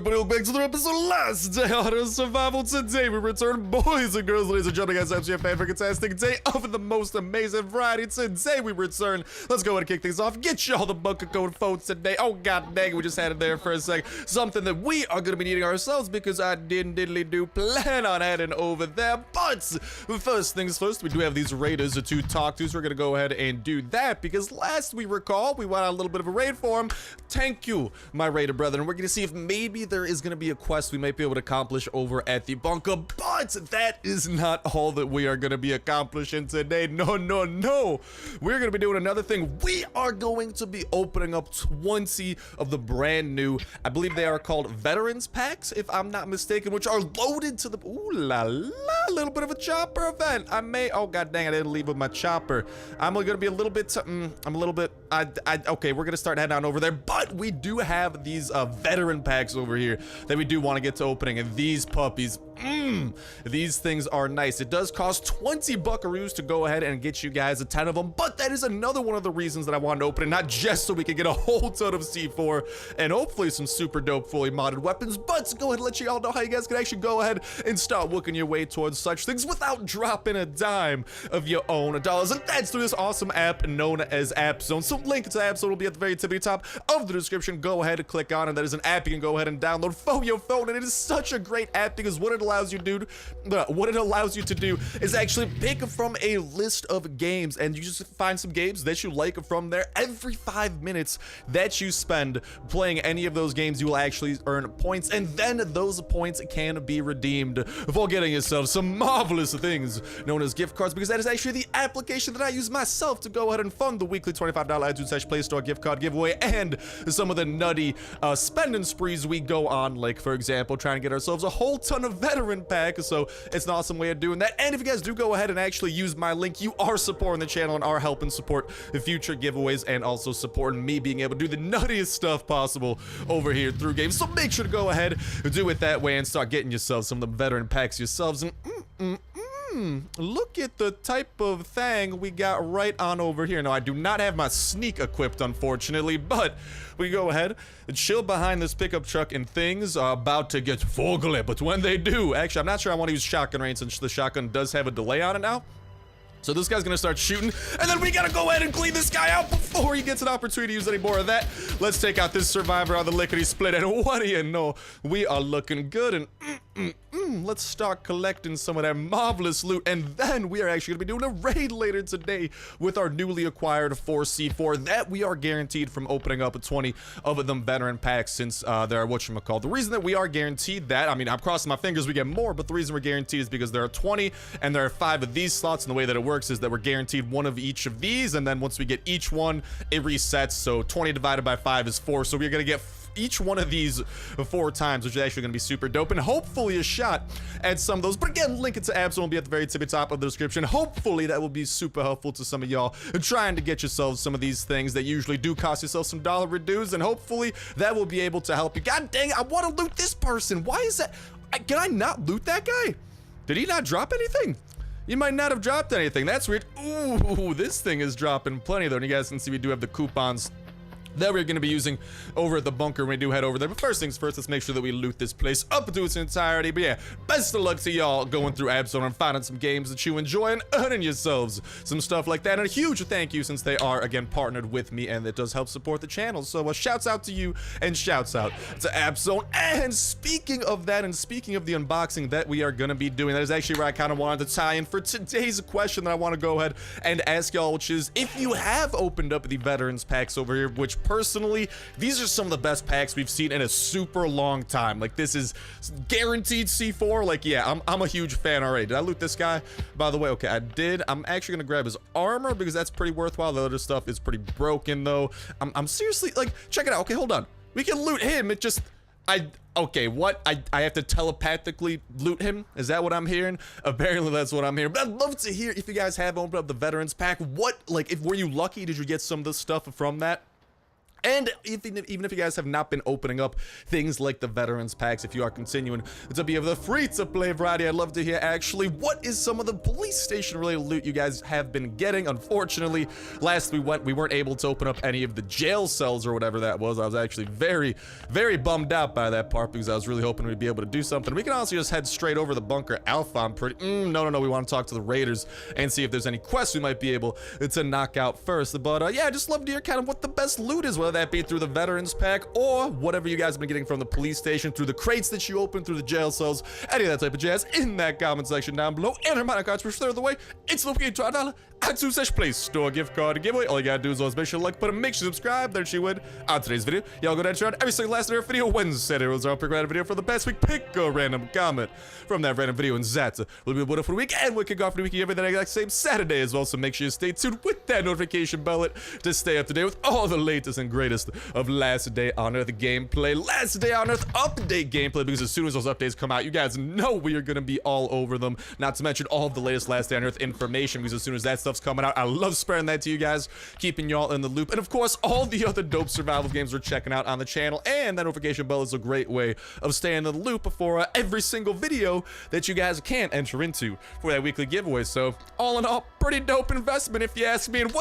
everybody, welcome back to the episode last day on survival. Today we return, boys and girls, ladies and gentlemen, guys, absolutely fantastic day of the most amazing variety. Today we return. Let's go ahead and kick things off. Get y'all the bucket code phones today. Oh god dang it, we just had it there for a sec. Something that we are gonna be needing ourselves because I didn't do plan on heading over there. But first things first, we do have these raiders to talk to, so we're gonna go ahead and do that because last we recall we went on a little bit of a raid for him. Thank you, my raider brethren. We're gonna see if maybe there is gonna be a quest we might be able to accomplish over at the bunker, but that is not all that we are gonna be accomplishing today. No, we're gonna be doing another thing. We are going to be opening up 20 of the brand new, I believe they are called veterans packs, if I'm not mistaken, which are loaded to the ooh la la, a little bit of a chopper event. Oh god dang, I didn't leave with my chopper. I'm gonna be a little bit okay, we're gonna start heading on over there, but we do have these veteran packs over here that we do want to get to opening, and these puppies, these things are nice. It does cost 20 buckaroos to go ahead and get you guys a 10 of them, but that is another one of the reasons that I wanted to open it, not just so we could get a whole ton of C4 and hopefully some super dope fully modded weapons, but to go ahead and let you all know how you guys can actually go ahead and start working your way towards such things without dropping a dime of your own dollars, and that's through this awesome app known as App Zone. So link to App Zone will be at the very tippity top of the description. Go ahead and click on it. That is an app you can go ahead and download for your phone, and it is such a great app because what it allows you to do is actually pick from a list of games, and you just find some games that you like from there. Every 5 minutes that you spend playing any of those games, you will actually earn points, and then those points can be redeemed for getting yourself some marvelous things known as gift cards, because that is actually the application that I use myself to go ahead and fund the weekly $25 iTunes Play Store gift card giveaway and some of the nutty spending sprees we go on, like for example trying to get ourselves a whole ton of veteran packs. So it's an awesome way of doing that, and if you guys do go ahead and actually use my link, you are supporting the channel and are helping support the future giveaways and also supporting me being able to do the nuttiest stuff possible over here through games. So make sure to go ahead and do it that way and start getting yourselves some of the veteran packs yourselves. And look at the type of thing we got right on over here. Now, I do not have my sneak equipped, unfortunately, but we go ahead and chill behind this pickup truck, and things are about to get foggy. But when they do, actually, I'm not sure I want to use shotgun range since the shotgun does have a delay on it now. So this guy's gonna start shooting, and then we gotta go ahead and clean this guy out before he gets an opportunity to use any more of that. Let's take out this survivor on the lickety split, and what do you know? We are looking good, and let's start collecting some of that marvelous loot, and then we are actually gonna be doing a raid later today with our newly acquired 4C4 that we are guaranteed from opening up 20 of them veteran packs, since they're whatchamacallit. The reason that we are guaranteed that, I mean, I'm crossing my fingers we get more, but the reason we're guaranteed is because there are 20 and there are 5 of these slots, and the way that it works is that we're guaranteed one of each of these, and then once we get each one, it resets. So 20 divided by 5 is 4, so we're gonna get each one of these 4 times, which is actually gonna be super dope, and hopefully a shot at some of those. But again, link it to App Zone will be at the very tippy top of the description. Hopefully that will be super helpful to some of y'all trying to get yourselves some of these things that usually do cost yourself some dollar reduce, and hopefully that will be able to help you. God dang it, I want to loot this person. Why is that? Can I not loot that guy? Did he not drop anything? You might not have dropped anything. That's weird. Ooh, this thing is dropping plenty though. And you guys can see we do have the coupons that we're going to be using over at the bunker when we do head over there. But first things first, let's make sure that we loot this place up to its entirety. But yeah, best of luck to y'all going through App Zone and finding some games that you enjoy and earning yourselves some stuff like that. And a huge thank you, since they are, again, partnered with me, and it does help support the channel. So shouts out to you, and shouts out to App Zone. And speaking of that, and speaking of the unboxing that we are going to be doing, that is actually where I kind of wanted to tie in for today's question that I want to go ahead and ask y'all, which is, if you have opened up the veterans packs over here, which personally, these are some of the best packs we've seen in a super long time. Like, this is guaranteed C4. Like, yeah, I'm a huge fan already. Did I loot this guy? By the way, okay, I did. I'm actually gonna grab his armor because that's pretty worthwhile. The other stuff is pretty broken though. I'm seriously, like, check it out. Okay, hold on. We can loot him. It just, okay, what? I have to telepathically loot him? Is that what I'm hearing? Apparently that's what I'm hearing. But I'd love to hear if you guys have opened up the veterans pack. What, like, were you lucky? Did you get some of the stuff from that? And even if you guys have not been opening up things like the veterans packs, if you are continuing to be of the free-to-play variety, I'd love to hear actually what is some of the police station related loot you guys have been getting. Unfortunately, last we weren't able to open up any of the jail cells or whatever that was. I was actually very, very bummed out by that part because I was really hoping we'd be able to do something. We can honestly just head straight over the bunker alpha. I'm pretty no, we want to talk to the raiders and see if there's any quests we might be able to knock out first. But yeah, I just love to hear kind of what the best loot is, whether that be through the veterans pack or whatever you guys have been getting from the police station, through the crates that you open, through the jail cells, any of that type of jazz in that comment section down below. And reminder cards for third of the way, it's the $2 add to sesh play store gift card giveaway. All you gotta do is always make sure to like, make sure to subscribe. There she would on today's video. Y'all go down and check out every single last video Wednesday. There was our pick random video for the past week. Pick a random comment from that random video, and that will be a winner for the week, and we kick off the week every that exact same Saturday as well. So make sure you stay tuned with that notification bell to stay up to date with all the latest and greatest of Last Day on Earth gameplay, Last Day on Earth update gameplay, because as soon as those updates come out, you guys know we are gonna be all over them. Not to mention all of the latest Last Day on Earth information, because as soon as that stuff's coming out, I love sparing that to you guys, keeping y'all in the loop. And of course, all the other dope survival games we're checking out on the channel, and that notification bell is a great way of staying in the loop before every single video that you guys can enter into for that weekly giveaway. So all in all, pretty dope investment if you ask me. And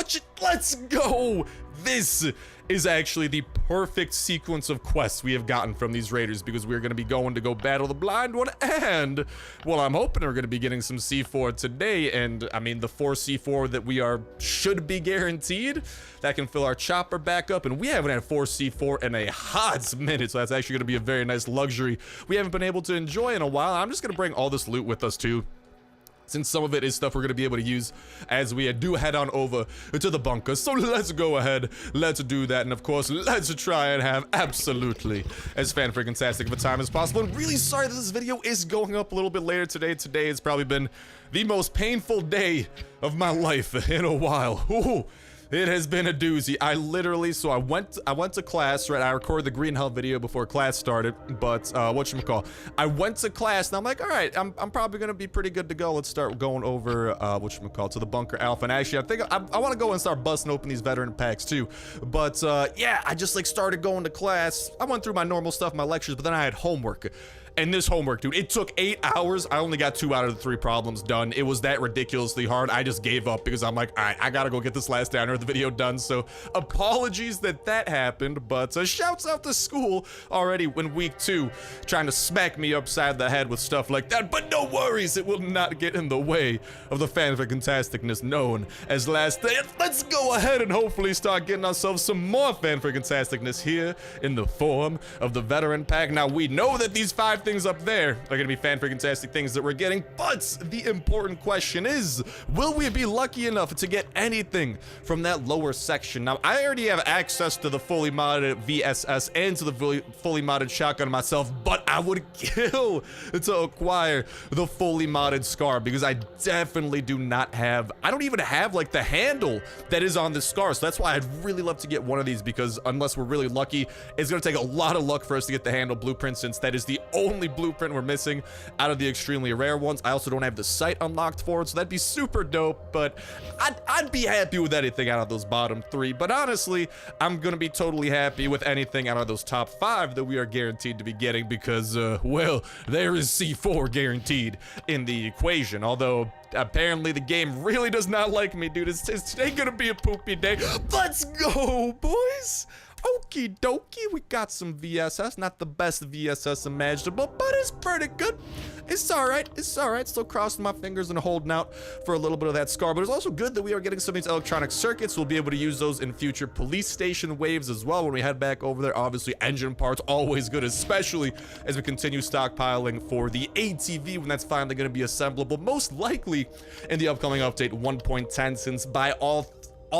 let's go. This is actually the perfect sequence of quests we have gotten from these raiders, because we're going to be going to go battle the blind one, and well, I'm hoping we're going to be getting some C4 today. And I mean, the 4 C4 that we should be guaranteed that can fill our chopper back up, and we haven't had 4 C4 in a hot minute, so that's actually going to be a very nice luxury we haven't been able to enjoy in a while. I'm just going to bring all this loot with us too, since some of it is stuff we're going to be able to use as we do head on over to the bunker. So let's go ahead, let's do that, and of course, let's try and have absolutely as fan-freaking-tastic of a time as possible. And really sorry that this video is going up a little bit later today. Today has probably been the most painful day of my life in a while. Ooh. It has been a doozy. I literally, so I went to class, right? I recorded the Green Hell video before class started, but whatchamacall, I went to class, and I'm like, all right, I'm probably gonna be pretty good to go. Let's start going over, whatchamacall, to the bunker alpha. And actually, I think I want to go and start busting open these veteran packs too. But yeah, I just like started going to class. I went through my normal stuff, my lectures, but then I had homework. And this homework, dude, it took 8 hours. I only got 2 out of the 3 problems done. It was that ridiculously hard. I just gave up because I'm like, all right, I gotta go get this Last Day on Earth video done. So apologies that happened, but shouts out to school already in week 2, trying to smack me upside the head with stuff like that. But no worries, it will not get in the way of the fan-freaking-tasticness known as Last Day. Let's go ahead and hopefully start getting ourselves some more fan-freaking-tasticness here in the form of the veteran pack. Now, we know that these 5 things up there are gonna be fan-freaking-tastic things that we're getting, but the important question is, will we be lucky enough to get anything from that lower section? Now, I already have access to the fully modded VSS and to the fully modded shotgun myself, but I would kill to acquire the fully modded SCAR, because I definitely do not have, I don't even have like the handle that is on the SCAR. So that's why I'd really love to get one of these, because unless we're really lucky, it's gonna take a lot of luck for us to get the handle blueprint, since that is the only blueprint we're missing out of the extremely rare ones. I also don't have the sight unlocked for it, so that'd be super dope, but I'd be happy with anything out of those bottom 3. But honestly, I'm gonna be totally happy with anything out of those top 5 that we are guaranteed to be getting, because well, there is C4 guaranteed in the equation. Although apparently the game really does not like me, dude. Is today gonna be a poopy day? Let's go, boys. Okie dokie, we got some VSS, not the best VSS imaginable, but it's pretty good. It's all right, still crossing my fingers and holding out for a little bit of that SCAR, but it's also good that we are getting some of these electronic circuits. We'll be able to use those in future police station waves as well when we head back over there. Obviously, engine parts, always good, especially as we continue stockpiling for the ATV when that's finally going to be assemblable, most likely in the upcoming update 1.10, since by all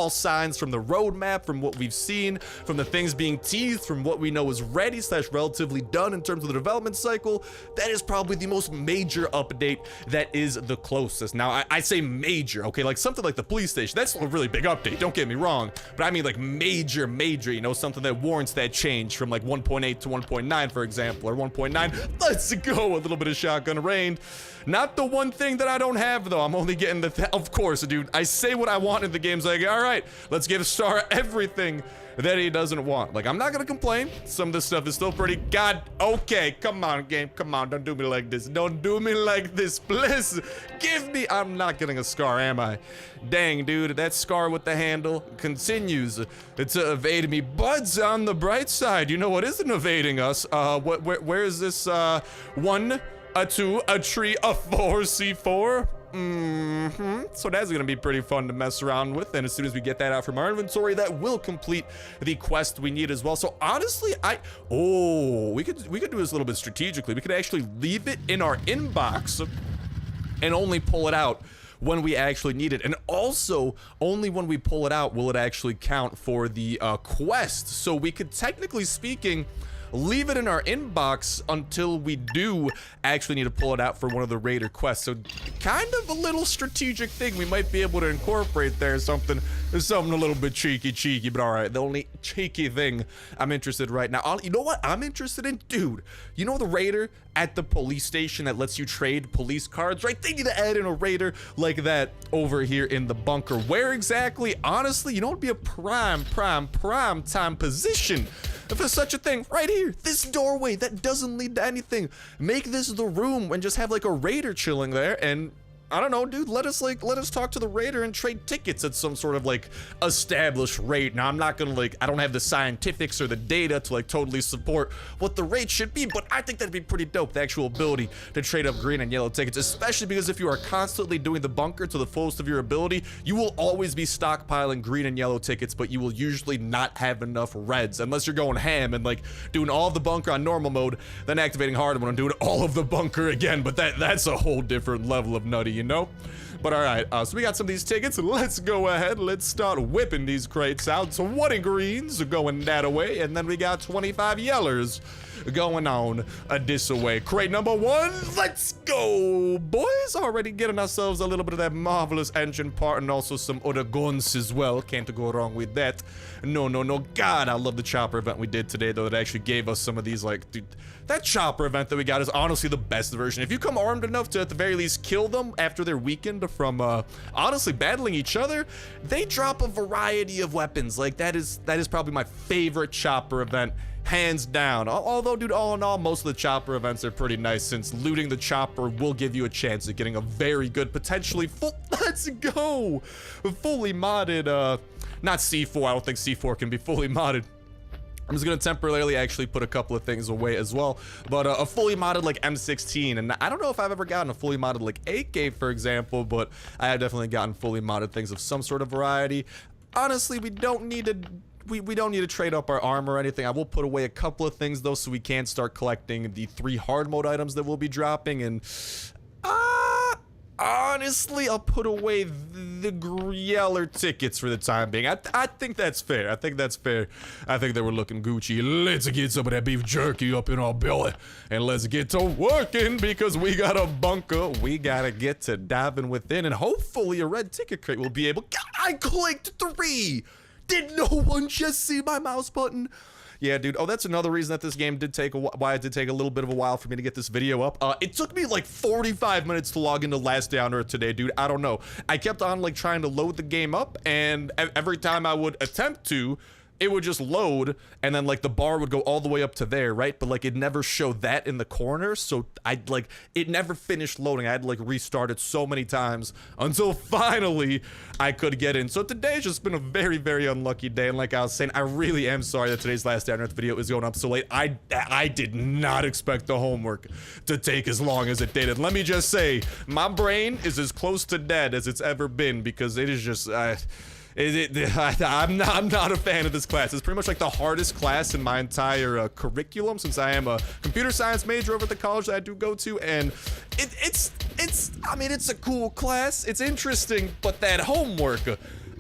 signs from the roadmap, from what we've seen, from the things being teased, from what we know is ready / relatively done in terms of the development cycle, that is probably the most major update that is the closest. Now, I say major, okay, like something like the police station, that's a really big update, don't get me wrong, but I mean like major, you know, something that warrants that change from like 1.8 to 1.9, for example, or 1.9. Let's go, a little bit of shotgun rain. Not the one thing that I don't have, though. I'm only getting of course, dude, I say what I want in the games, like, all right, let's give Star everything that he doesn't want. Like, I'm not gonna complain. Some of this stuff is still pretty okay, come on, game, come on, don't do me like this. Don't do me like this, please. Give me, I'm not getting a Scar, am I? Dang, dude, that Scar with the handle continues to evade me. But on the bright side, you know what isn't evading us? Where is this, 1, a 2, a 3, a 4, C4? So that's gonna be pretty fun to mess around with, and as soon as we get that out from our inventory, that will complete the quest we need as well. So honestly, we could do this a little bit strategically. We could actually leave it in our inbox and only pull it out when we actually need it, and also only when we pull it out will it actually count for the quest. So we could, technically speaking, leave it in our inbox until we do actually need to pull it out for one of the raider quests. So kind of a little strategic thing we might be able to incorporate there. Something a little bit cheeky, but all right. The only cheeky thing I'm interested in right now, you know what I'm interested in? Dude, you know the raider at the police station that lets you trade police cards, right? They need to add in a raider like that over here in the bunker. Where exactly? Honestly, you know what would be a prime time position for such a thing? Right here, this doorway that doesn't lead to anything. Make this the room and just have like a raider chilling there, and I don't know, dude, let us talk to the raider and trade tickets at some sort of like established rate. Now, I'm not gonna I don't have the scientifics or the data to like totally support what the rate should be, but I think that'd be pretty dope, the actual ability to trade up green and yellow tickets, especially because if you are constantly doing the bunker to the fullest of your ability, you will always be stockpiling green and yellow tickets, but you will usually not have enough reds unless you're going ham and like doing all of the bunker on normal mode, then activating hard mode and doing all of the bunker again. But that's a whole different level of nutty, you know? But all right, so we got some of these tickets. Let's go ahead. Let's start whipping these crates out. 20 greens are going that away, and then we got 25 yellers going on this away. Crate number 1, let's go, boys. Already getting ourselves a little bit of that marvelous engine part and also some other guns as well. Can't go wrong with that. No. God, I love the chopper event we did today, though. It actually gave us some of these, like, dude, that chopper event that we got is honestly the best version. If you come armed enough to, at the very least, kill them after they're weakened from, honestly, battling each other, they drop a variety of weapons. Like, that is probably my favorite chopper event, hands down. Although, dude, all in all, most of the chopper events are pretty nice, since looting the chopper will give you a chance at getting a very good, potentially let's go, fully modded, not C4, I don't think C4 can be fully modded. I'm just gonna temporarily actually put a couple of things away as well, but a fully modded like M16, and I don't know if I've ever gotten a fully modded like AK, for example, but I have definitely gotten fully modded things of some sort of variety. Honestly, we don't need to trade up our armor or anything. I will put away a couple of things though, so we can start collecting the 3 hard mode items that we'll be dropping, and honestly, I'll put away the yeller tickets for the time being. I think that's fair. I think they were looking Gucci. Let's get some of that beef jerky up in our belly, and let's get to working, because we got a bunker. We gotta get to diving within, and hopefully a red ticket crate will be able. I clicked 3. Did no one just see my mouse button? Yeah, dude. Oh, that's another reason that this game did take why it did take a little bit of a while for me to get this video up. It took me like 45 minutes to log into Last Day on Earth today, dude. I don't know. I kept on like trying to load the game up, and every time I would attempt to, it would just load, and then like the bar would go all the way up to there, right? But like it never showed that in the corner, so it never finished loading. I had to like restart it so many times until finally I could get in. So today's just been a very, very unlucky day, and like I was saying, I really am sorry that today's Last Day on Earth video is going up so late. I did not expect the homework to take as long as it did, and let me just say, my brain is as close to dead as it's ever been, because it is just I'm not a fan of this class. It's pretty much like the hardest class in my entire curriculum, since I am a computer science major over at the college that I do go to, and I mean, it's a cool class. It's interesting, but that homework,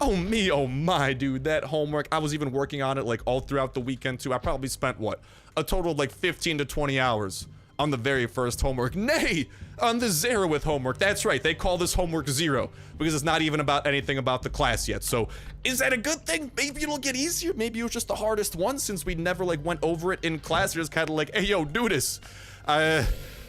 oh me, oh my, dude, that homework. I was even working on it like all throughout the weekend too. I probably spent what, a total of like 15 to 20 hours on the very first homework. Nay, on the 0th homework. That's right, they call this homework 0 because it's not even about anything about the class yet. So is that a good thing? Maybe it'll get easier. Maybe it was just the hardest one, since we never like went over it in class. You're just kind of like, hey yo, do this.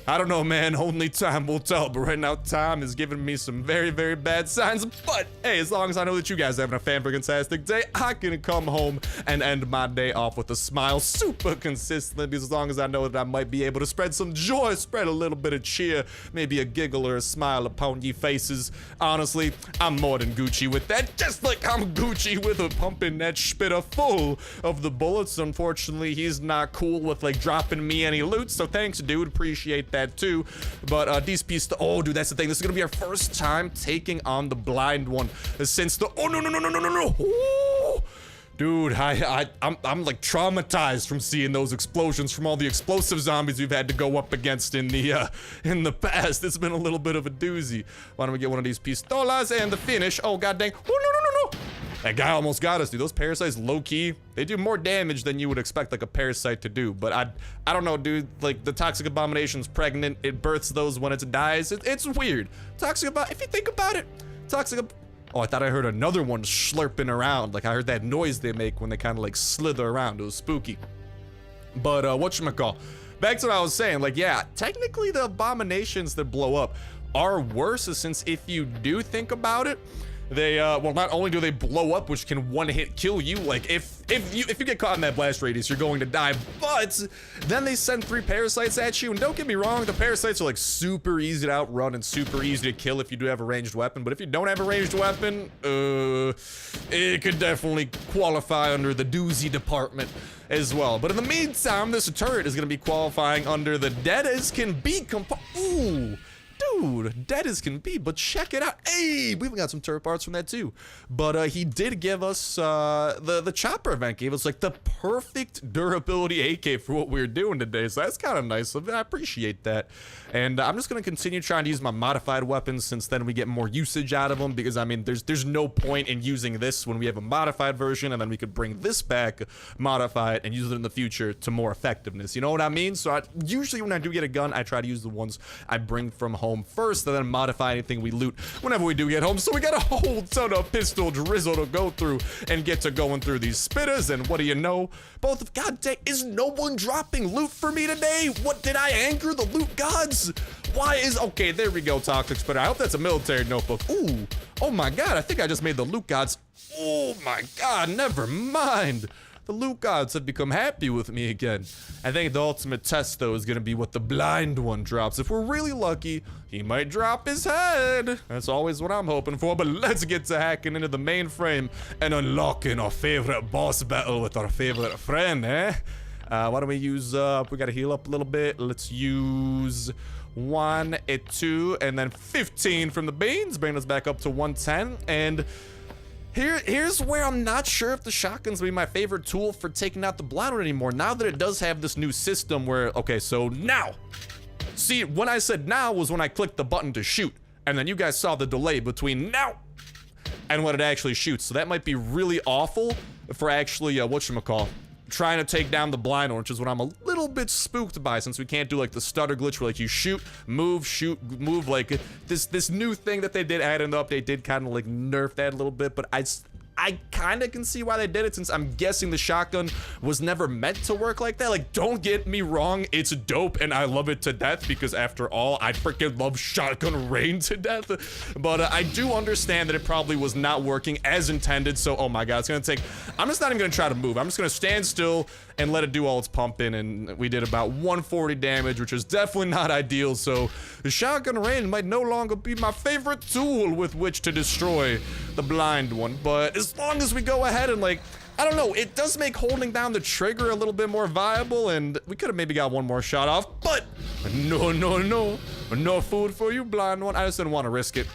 I don't know, man. Only time will tell. But right now, time is giving me some very, very bad signs. But hey, as long as I know that you guys are having a fan-freaking-tastic day, I can come home and end my day off with a smile super consistently. Because as long as I know that I might be able to spread some joy, spread a little bit of cheer, maybe a giggle or a smile upon ye faces. Honestly, I'm more than Gucci with that. Just like I'm Gucci with a pumping that spitter full of the bullets. Unfortunately, he's not cool with like dropping me any loot. So thanks, dude. Appreciate that too. But these pieces, oh dude, that's the thing. This is gonna be our first time taking on the blind one since the, oh no. Ooh. Dude, I'm like traumatized from seeing those explosions from all the explosive zombies we've had to go up against in the past. It's been a little bit of a doozy. Why don't we get one of these pistolas and the finish? Oh god dang. Oh no. That guy almost got us, dude. Those parasites, low-key, they do more damage than you would expect like a parasite to do. But I don't know, dude. Like, the toxic abomination's pregnant. It births those when it dies. It's weird. If you think about it, oh, I thought I heard another one slurping around. Like, I heard that noise they make when they kind of, like, slither around. It was spooky. But, whatchamacall? Back to what I was saying. Like, yeah, technically the abominations that blow up are worse, since if you do think about it, they, well, not only do they blow up, which can one-hit kill you, like, if you get caught in that blast radius, you're going to die, but then they send 3 parasites at you, and don't get me wrong, the parasites are, like, super easy to outrun and super easy to kill if you do have a ranged weapon, but if you don't have a ranged weapon, it could definitely qualify under the doozy department as well. But in the meantime, this turret is gonna be qualifying under the dead as can be ooh. Dude, dead as can be, but check it out. Hey, we even got some turret parts from that too. But he did give us the chopper event gave us like the perfect durability AK for what we were doing today. So that's kind of nice of it. I appreciate that. And I'm just gonna continue trying to use my modified weapons, since then we get more usage out of them. Because I mean, there's no point in using this when we have a modified version, and then we could bring this back, modify it, and use it in the future to more effectiveness. You know what I mean? So usually when I do get a gun, I try to use the ones I bring from home first, and then modify anything we loot whenever we do get home. So we got a whole ton of pistol drizzle to go through and get to going through these spitters. And what do you know? Both of god dang, is no one dropping loot for me today? What, did I anger the loot gods? Why is, okay, there we go, toxic spitter. I hope that's a military notebook. Ooh, oh my god, I think I just made the loot gods. Oh my god, never mind. The loot gods have become happy with me again. I think the ultimate test, though, is gonna be what the blind one drops. If we're really lucky, he might drop his head. That's always what I'm hoping for, but let's get to hacking into the mainframe and unlocking our favorite boss battle with our favorite friend, eh? Why don't we use, we gotta heal up a little bit. Let's use 1, 2, and then 15 from the beans, bring us back up to 110, and here's where I'm not sure if the shotgun's gonna be my favorite tool for taking out the blind one anymore, now that it does have this new system where, okay, so now, see, when I said now was when I clicked the button to shoot, and then you guys saw the delay between now and when it actually shoots, so that might be really awful for actually, whatchamacall, trying to take down the blind one, which is what I'm a little bit spooked by, since we can't do like the stutter glitch where like you shoot, move, like this new thing that they did add in the update did kind of like nerf that a little bit, but I kind of can see why they did it, since I'm guessing the shotgun was never meant to work like that. Like, don't get me wrong, it's dope and I love it to death, because after all, I freaking love shotgun rain to death. But I do understand that it probably was not working as intended. So, oh my god, it's gonna take, I'm just not even gonna try to move. I'm just gonna stand still and let it do all its pumping, and we did about 140 damage, which is definitely not ideal. So the shotgun rain might no longer be my favorite tool with which to destroy the blind one, but as long as we go ahead and, like, I don't know, it does make holding down the trigger a little bit more viable, and we could have maybe got one more shot off, but no food for you, blind one. I just didn't want to risk it.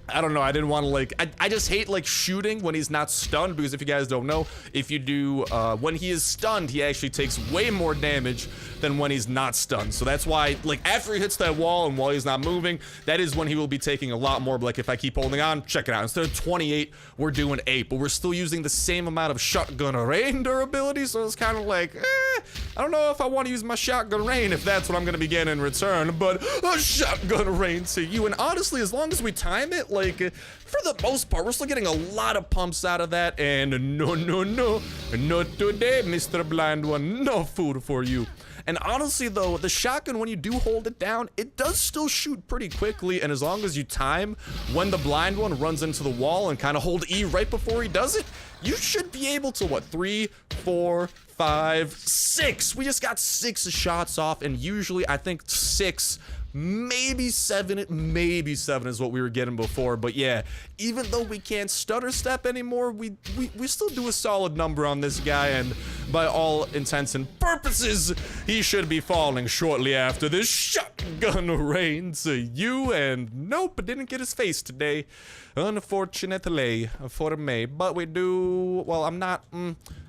I don't know, I didn't want to, like, I just hate, like, shooting when he's not stunned, because if you guys don't know, if you do, when he is stunned, he actually takes way more damage than when he's not stunned. So that's why, like, after he hits that wall and while he's not moving, that is when he will be taking a lot more. But, like, if I keep holding on, check it out. Instead of 28, we're doing 8, but we're still using the same amount of shotgun rain durability, so it's kind of like, I don't know if I want to use my shotgun rain if that's what I'm going to be getting in return, but a shotgun rain to you. And honestly, as long as we time it, like, for the most part, we're still getting a lot of pumps out of that. And no, not today, Mr. Blind One, no food for you. And honestly though, the shotgun, when you do hold it down, it does still shoot pretty quickly, and as long as you time when the blind one runs into the wall and kind of hold E right before he does it, you should be able to, what, 3, 4, 5, 6. We just got 6 shots off, and usually I think 6, maybe 7 is what we were getting before. But yeah, even though we can't stutter step anymore, we still do a solid number on this guy, and by all intents and purposes, he should be falling shortly after this shotgun rain to you. And nope, I didn't get his face today, unfortunately for me. But we do, well, I'm not,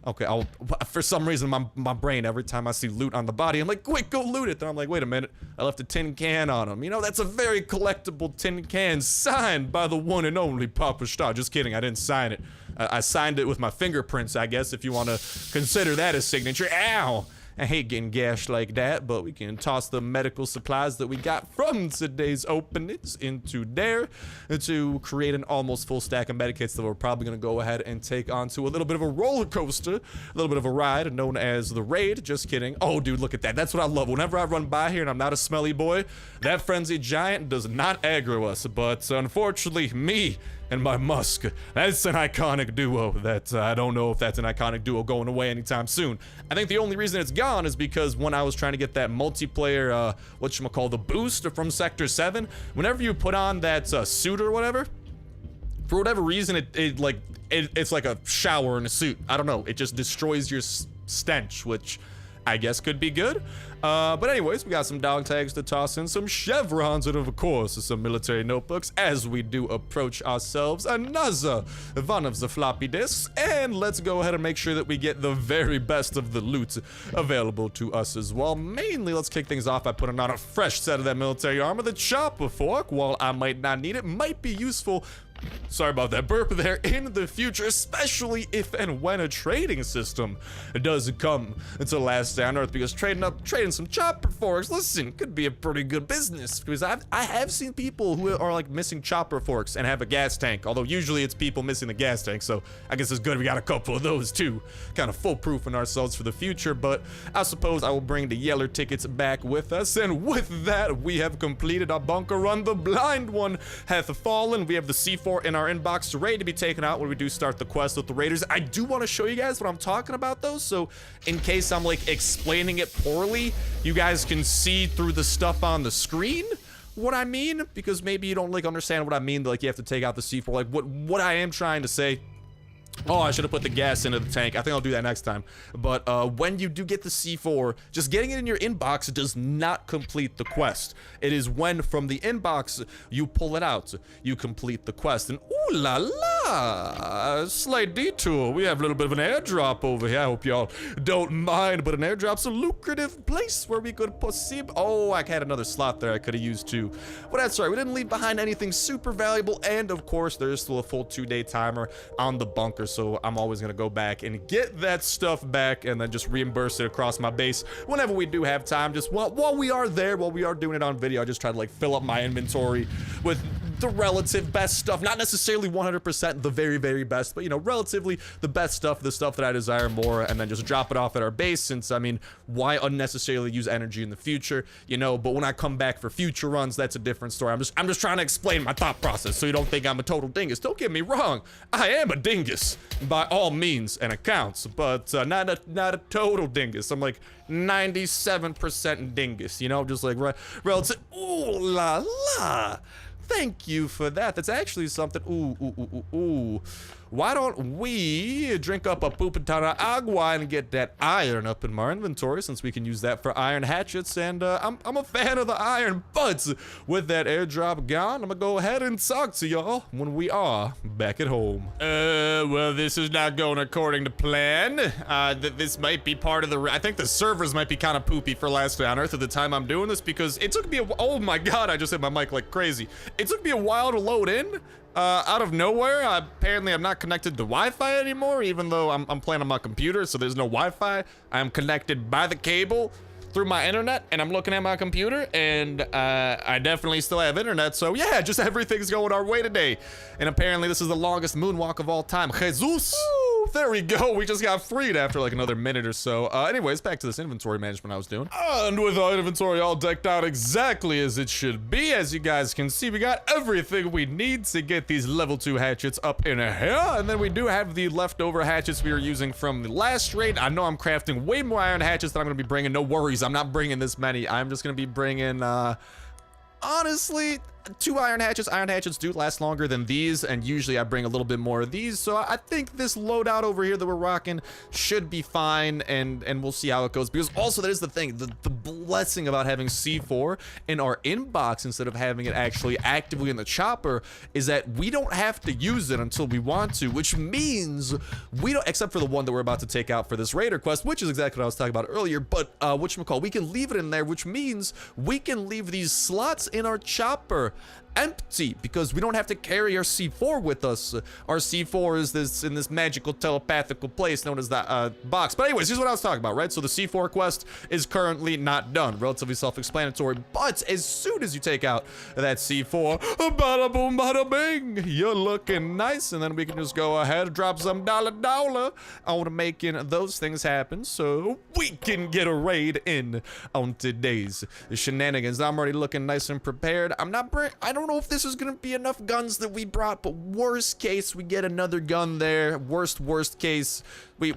okay, for some reason, my brain, every time I see loot on the body, I'm like, quick, go loot it. Then I'm like, wait a minute, I left a tin can on him. You know, that's a very collectible tin can signed by the one and only Papa Star. Just kidding, I didn't sign it. I signed it with my fingerprints, I guess, if you want to consider that a signature. Ow! I hate getting gashed like that, but we can toss the medical supplies that we got from today's openings into there to create an almost full stack of medikits that we're probably going to go ahead and take onto a little bit of a roller coaster, a little bit of a ride known as the Raid. Just kidding. Oh, dude, look at that. That's what I love. Whenever I run by here and I'm not a smelly boy, that frenzied giant does not aggro us. But unfortunately, me and my Musk, that's an iconic duo that I don't know if that's an iconic duo going away anytime soon. I think the only reason it's gone is because when I was trying to get that multiplayer, whatchamacall, the boost from Sector 7, whenever you put on that suit or whatever, for whatever reason, it's like a shower in a suit. I don't know, it just destroys your stench, which I guess could be good. But anyways, we got some dog tags to toss in, some chevrons, and of course some military notebooks as we do approach ourselves another one of the floppy disks. And let's go ahead and make sure that we get the very best of the loot available to us as well. Mainly, let's kick things off by putting on a fresh set of that military armor. The chopper fork, while I might not need it, might be useful. Sorry about that burp there, in the future, especially if and when a trading system does come to last day on Earth, because trading some chopper forks, listen, could be a pretty good business, because I have seen people who are like missing chopper forks and have a gas tank, although usually it's people missing the gas tank, so I guess it's good we got a couple of those too, kind of foolproofing ourselves for the future. But I suppose I will bring the Yeller tickets back with us, and with that, we have completed our bunker run. The blind one hath fallen. We have the C4 in our inbox ready to be taken out when we do start the quest with the Raiders. I do want to show you guys what I'm talking about though, so in case I'm like explaining it poorly, you guys can see through the stuff on the screen what I mean, because maybe you don't like understand what I mean, like you have to take out the C4, like what I am trying to say. Oh, I should have put the gas into the tank. I think I'll do that next time. But when you do get the C4, just getting it in your inbox does not complete the quest. It is when from the inbox you pull it out, you complete the quest. And ooh la la, slight detour. We have a little bit of an airdrop over here. I hope y'all don't mind, but an airdrop's a lucrative place where we could possibly. Oh, I had another slot there I could have used too. But that's right, we didn't leave behind anything super valuable, and of course there's still a full 2-day timer on the bunker. So I'm always gonna go back and get that stuff back and then just reimburse it across my base whenever we do have time. Just while we are there, while we are doing it on video, I just try to like fill up my inventory with the relative best stuff, not necessarily 100% the very, very best, but you know, relatively the best stuff, the stuff that I desire more, and then just drop it off at our base, since I mean, why unnecessarily use energy in the future, you know? But when I come back for future runs, that's a different story. I'm just trying to explain my thought process so you don't think I'm a total dingus. Don't get me wrong, I am a dingus by all means and accounts, but not a total dingus. I'm like 97% dingus, you know, just like relative. Ooh la la. Thank you for that. That's actually something. Ooh. Why don't we drink up a poopatana agua and get that iron up in our inventory, since we can use that for iron hatchets, and I'm a fan of the iron. But with that airdrop gone, I'm gonna go ahead and talk to y'all when we are back at home. Well, this is not going according to plan. This might be part of the. I think the servers might be kind of poopy for Last Day on Earth at the time I'm doing this, because it took me oh my god, I just hit my mic like crazy. It took me a while to load in. Out of nowhere, apparently I'm not connected to Wi-Fi anymore, even though I'm playing on my computer, so there's no Wi-Fi. I'm connected by the cable through my internet, and I'm looking at my computer, and I definitely still have internet, so yeah, just everything's going our way today. And apparently this is the longest moonwalk of all time. Jesus! Woo! There we go. We just got freed after like another minute or so. Anyways, back to this inventory management I was doing. And with our inventory all decked out exactly as it should be, as you guys can see, we got everything we need to get these level 2 hatchets up in here. And then we do have the leftover hatchets we were using from the last raid. I know I'm crafting way more iron hatchets than I'm going to be bringing. No worries. I'm not bringing this many. I'm just going to be bringing, honestly, 2 iron hatchets. Iron hatchets do last longer than these, and usually I bring a little bit more of these, so I think this loadout over here that we're rocking should be fine, and we'll see how it goes. Because also, that is the thing, the blessing about having C4 in our inbox instead of having it actually actively in the chopper is that we don't have to use it until we want to, which means we don't, except for the one that we're about to take out for this raider quest, which is exactly what I was talking about earlier, but whatchamacall, we can leave it in there, which means we can leave these slots in our chopper empty because we don't have to carry our C4 with us. Our C4 is in this magical telepathical place known as that box. But anyways, here's what I was talking about, right? So the C4 quest is currently not done. Relatively self-explanatory. But as soon as you take out that C4, bada boom, bada bing, you're looking nice. And then we can just go ahead and drop some dollar on making those things happen so we can get a raid in on today's shenanigans. I'm already looking nice and prepared. I don't know if this is gonna be enough guns that we brought, but worst case, we get another gun there. Worst case, we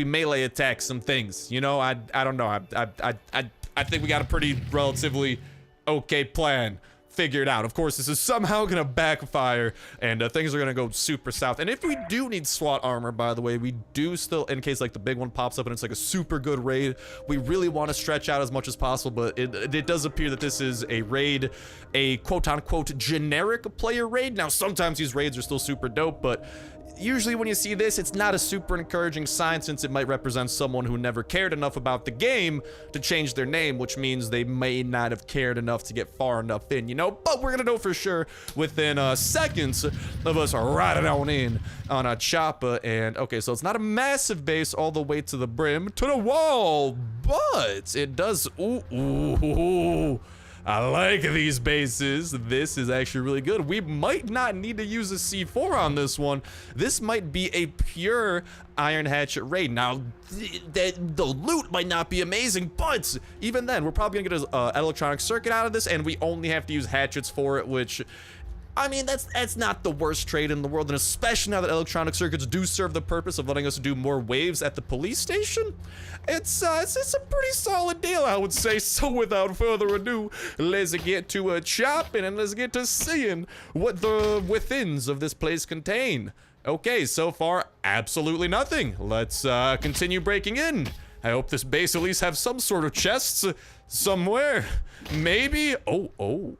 melee attack some things. You know, I don't know. I think we got a pretty relatively okay plan figured out. Of course, this is somehow gonna backfire, and things are gonna go super south. And if we do need SWAT armor, by the way, we do still, in case like the big one pops up and it's like a super good raid, we really want to stretch out as much as possible. But it does appear that this is a raid, a quote-unquote generic player raid. Now, sometimes these raids are still super dope, but usually when you see this, it's not a super encouraging sign, since it might represent someone who never cared enough about the game to change their name, which means they may not have cared enough to get far enough in, you know? But we're gonna know for sure within seconds of us riding on in on a chopper. And okay, so it's not a massive base all the way to the brim, to the wall, but it does, ooh. I like these bases. This is actually really good. We might not need to use a C4 on this one. This might be a pure iron hatchet raid. Now, the loot might not be amazing, but even then, we're probably gonna get an electronic circuit out of this, and we only have to use hatchets for it, which, I mean, that's not the worst trade in the world, and especially now that electronic circuits do serve the purpose of letting us do more waves at the police station. It's a pretty solid deal, I would say. So without further ado, let's get to chopping and let's get to seeing what the withins of this place contain. Okay, so far, absolutely nothing. Let's continue breaking in. I hope this base at least have some sort of chests somewhere. Maybe. Oh.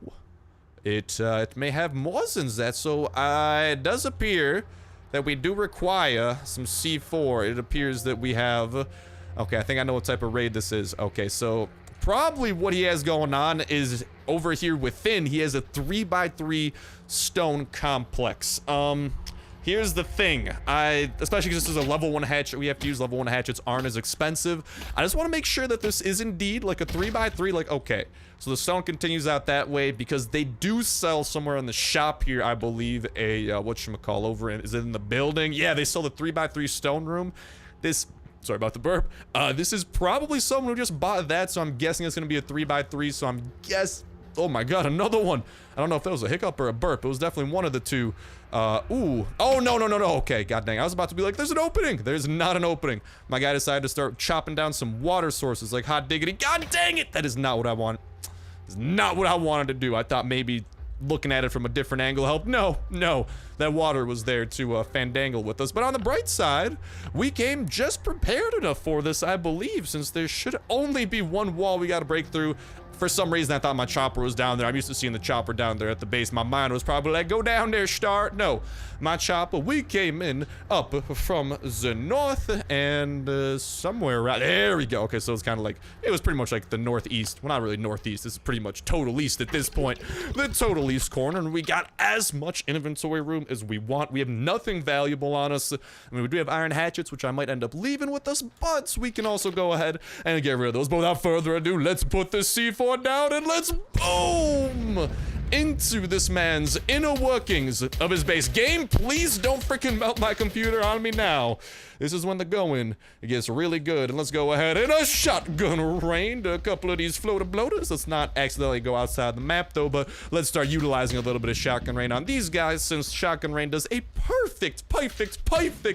It may have more than that, so it does appear that we do require some C4. It appears that we have... Okay, I think I know what type of raid this is. Okay, so probably what he has going on is over here within, he has a 3x3 stone complex. Here's the thing, especially because this is a level 1 hatchet, we have to use level 1 hatchets, aren't as expensive. I just want to make sure that this is indeed like a 3x3, like, okay. So the stone continues out that way because they do sell somewhere in the shop here, I believe, a, whatchamacall, over in, is it in the building? Yeah, they sell the 3x3 stone room. Sorry about the burp. This is probably someone who just bought that, so I'm guessing it's gonna be a 3x3, so oh my god, another one. I don't know if that was a hiccup or a burp. It was definitely one of the two. Ooh. Oh, no. Okay, god dang. I was about to be like, there's an opening. There's not an opening. My guy decided to start chopping down some water sources like hot diggity. God dang it. That is not what I want. It's not what I wanted to do. I thought maybe looking at it from a different angle helped. No. That water was there to fandangle with us. But on the bright side, we came just prepared enough for this, I believe, since there should only be one wall we got to break through. For some reason, I thought my chopper was down there. I'm used to seeing the chopper down there at the base. My mind was probably like, go down there, start. No, my chopper, we came in up from the north and somewhere around, there we go. Okay, so it's kind of like, it was pretty much like the northeast. Well, not really northeast. This is pretty much total east at this point. The total east corner, and we got as much inventory room as we want. We have nothing valuable on us. I mean, we do have iron hatchets, which I might end up leaving with us, but we can also go ahead and get rid of those. But without further ado, let's put this C4 down and let's boom! into this man's inner workings of his base. Game, please don't freaking melt my computer on me now. This is when the going gets really good. And let's go ahead and a shotgun rain to a couple of these floater bloaters. Let's not accidentally go outside the map though, but let's start utilizing a little bit of shotgun rain on these guys, since shotgun rain does a perfect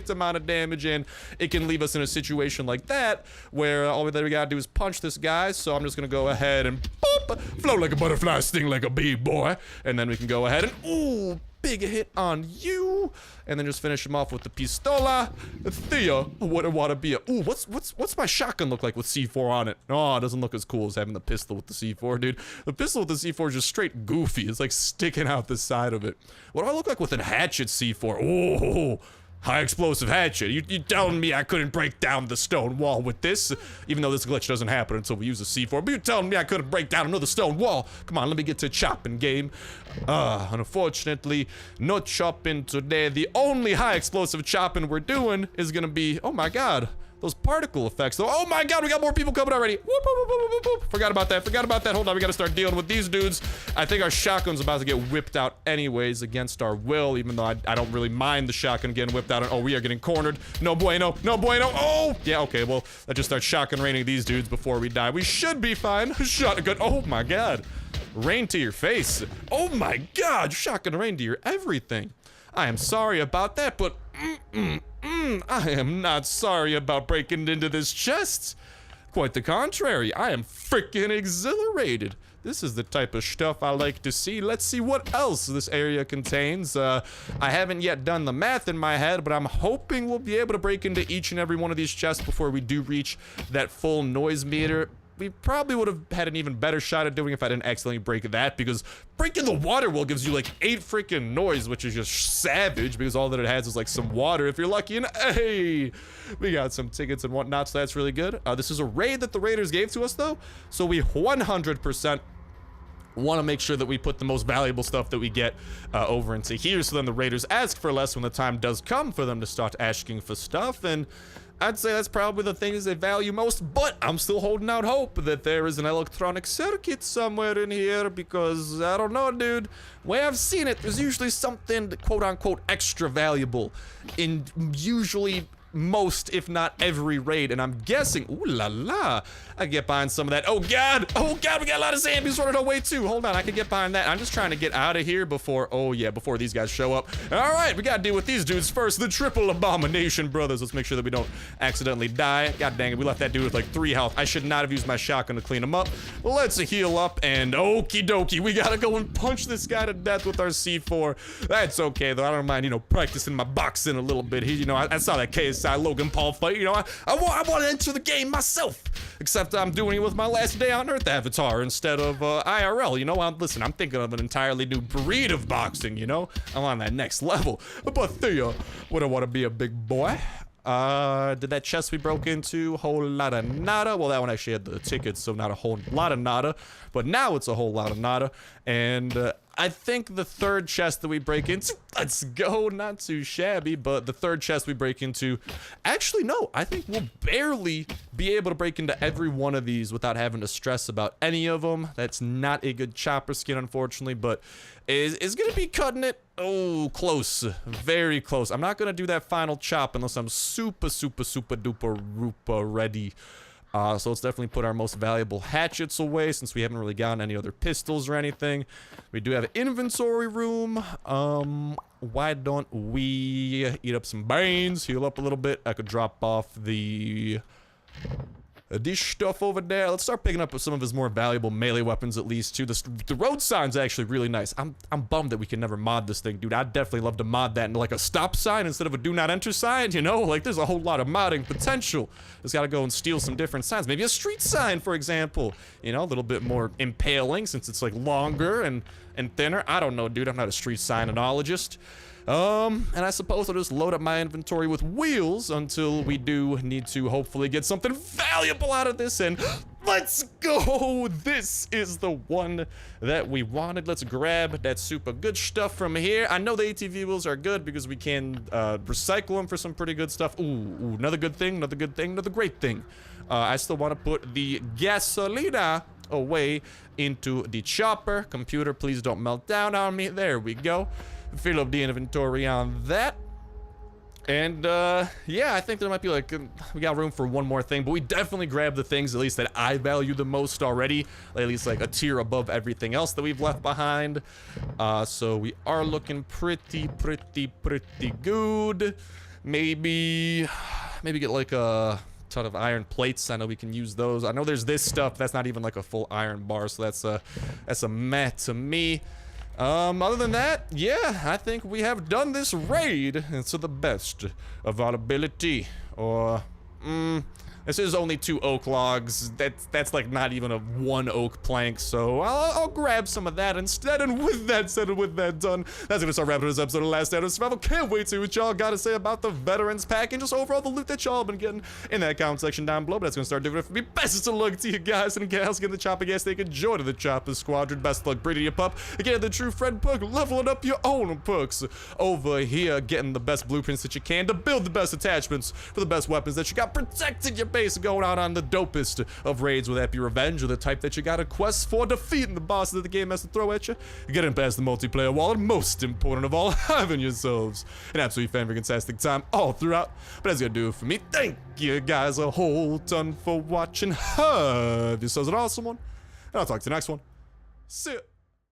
amount of damage, and it can leave us in a situation like that where all that we gotta do is punch this guy. So I'm just gonna go ahead and boop, float like a butterfly, sting like a bee, boy. And then we can go ahead and ooh, big hit on you, and then just finish him off with the pistola. Thea, what a wanna be a ooh, what's my shotgun look like with C4 on it? Oh, it doesn't look as cool as having the pistol with the C4, dude. The pistol with the C4 is just straight goofy. It's like sticking out the side of it. What do I look like with a hatchet C4? Oh, high explosive hatchet. You telling me I couldn't break down the stone wall with this? Even though this glitch doesn't happen until we use a C4, but you telling me I couldn't break down another stone wall? Come on, let me get to chopping, game. Unfortunately, no chopping today. The only high explosive chopping we're doing is gonna be, oh my god, those particle effects. Oh my god, we got more people coming already. Whoop, whoop, whoop, whoop, whoop. Forgot about that. Hold on, we gotta start dealing with these dudes. I think our shotgun's about to get whipped out anyways against our will, even though I don't really mind the shotgun getting whipped out. Oh, we are getting cornered. No bueno, no bueno. Oh, yeah, okay, well, let's just start shotgun raining these dudes before we die. We should be fine. Shotgun, oh my god. Rain to your face. Oh my god, shotgun rain to your everything. I am sorry about that, but I am not sorry about breaking into this chest. Quite the contrary, I am freaking exhilarated. This is the type of stuff I like to see. Let's see what else this area contains. I haven't yet done the math in my head, but I'm hoping we'll be able to break into each and every one of these chests before we do reach that full noise meter. We probably would have had an even better shot at doing it if I didn't accidentally break that, because breaking the water well gives you like 8 freaking noise, which is just savage because all that it has is like some water if you're lucky. And hey, we got some tickets and whatnot, so that's really good. This is a raid that the raiders gave to us though, so we 100% want to make sure that we put the most valuable stuff that we get over into here, so then the raiders ask for less when the time does come for them to start asking for stuff. And I'd say that's probably the things they value most, but I'm still holding out hope that there is an electronic circuit somewhere in here, because I don't know, dude. Way I've seen it, there's usually something quote-unquote extra valuable in usually most, if not every raid, and I'm guessing, ooh la la, I get behind some of that. Oh god, we got a lot of zombies running our way too. Hold on, I can get behind that. I'm just trying to get out of here before, oh yeah, before these guys show up. All right, we gotta deal with these dudes first, the triple abomination brothers. Let's make sure that we don't accidentally die. God dang it, we left that dude with like 3 health. I should not have used my shotgun to clean him up. Let's heal up, and okie dokie, we gotta go and punch this guy to death with our C4. That's okay though, I don't mind, you know, practicing my boxing a little bit. You know, I saw that KSI Logan Paul fight, you know, I want to enter the game myself, except I'm doing it with my last day on Earth avatar instead of IRL, you know. Listen, I'm thinking of an entirely new breed of boxing, you know. I'm on that next level. But Theo, would I want to be a big boy? Did that chest we broke into, whole lot of nada? Well, that one actually had the tickets, so not a whole lot of nada, but now it's a whole lot of nada. And I think the third chest that we break into, let's go, not too shabby, but the third chest we break into, actually no, I think we'll barely be able to break into every one of these without having to stress about any of them. That's not a good chopper skin, unfortunately, but is gonna be cutting it. Oh, close, very close. I'm not gonna do that final chop unless I'm super duper rupa ready. So let's definitely put our most valuable hatchets away, since we haven't really gotten any other pistols or anything. We do have inventory room. Why don't we eat up some brains, heal up a little bit? I could drop off the this stuff over there. Let's start picking up some of his more valuable melee weapons, at least too. The road sign's actually really nice. I'm bummed that we can never mod this thing, dude. I'd definitely love to mod that into like a stop sign instead of a do not enter sign, you know? Like, there's a whole lot of modding potential. Just gotta go and steal some different signs. Maybe a street sign, for example. You know, a little bit more impaling since it's like longer and thinner. I don't know, dude. I'm not a street signologist. And I suppose I'll just load up my inventory with wheels until we do need to hopefully get something valuable out of this, and let's go! This is the one that we wanted. Let's grab that super good stuff from here. I know the ATV wheels are good because we can recycle them for some pretty good stuff. Ooh, another good thing, another great thing. I still want to put the gasolina away into the chopper. Computer, please don't melt down on me. There we go. Fill up the inventory on that. And, yeah, I think there might be, like, we got room for one more thing, but we definitely grabbed the things, at least, that I value the most already, at least, like, a tier above everything else that we've left behind. So we are looking pretty good. Maybe get, like, a ton of iron plates. I know we can use those. I know there's this stuff that's not even, like, a full iron bar, so that's a meh to me. Other than that, yeah, I think we have done this raid to the best of our ability. Or, this is only 2 oak logs. That's like not even a 1 oak plank, so I'll grab some of that instead. And with that said and with that done, that's gonna start wrapping this episode of Last Stand of Survival. Can't wait to see what y'all gotta say about the Veterans Pack and just overall the loot that y'all been getting in that comment section down below. But that's gonna start doing it for me. Best of luck to you guys and gals. Get the chopper gas, take a joy to the chopper squadron. Best of luck breeding your pup. Again, the true friend Puck, leveling up your own pucks over here, getting the best blueprints that you can to build the best attachments for the best weapons that you got, protecting your base, going out on the dopest of raids, whether that be revenge or the type that you got a quest for, defeating the bosses that the game has to throw at you, getting past the multiplayer wall, and most important of all, having yourselves an absolutely fantastic time all throughout. But that's gonna do it for me. Thank you guys a whole ton for watching. Have yourselves an awesome one, and I'll talk to you next one. See ya.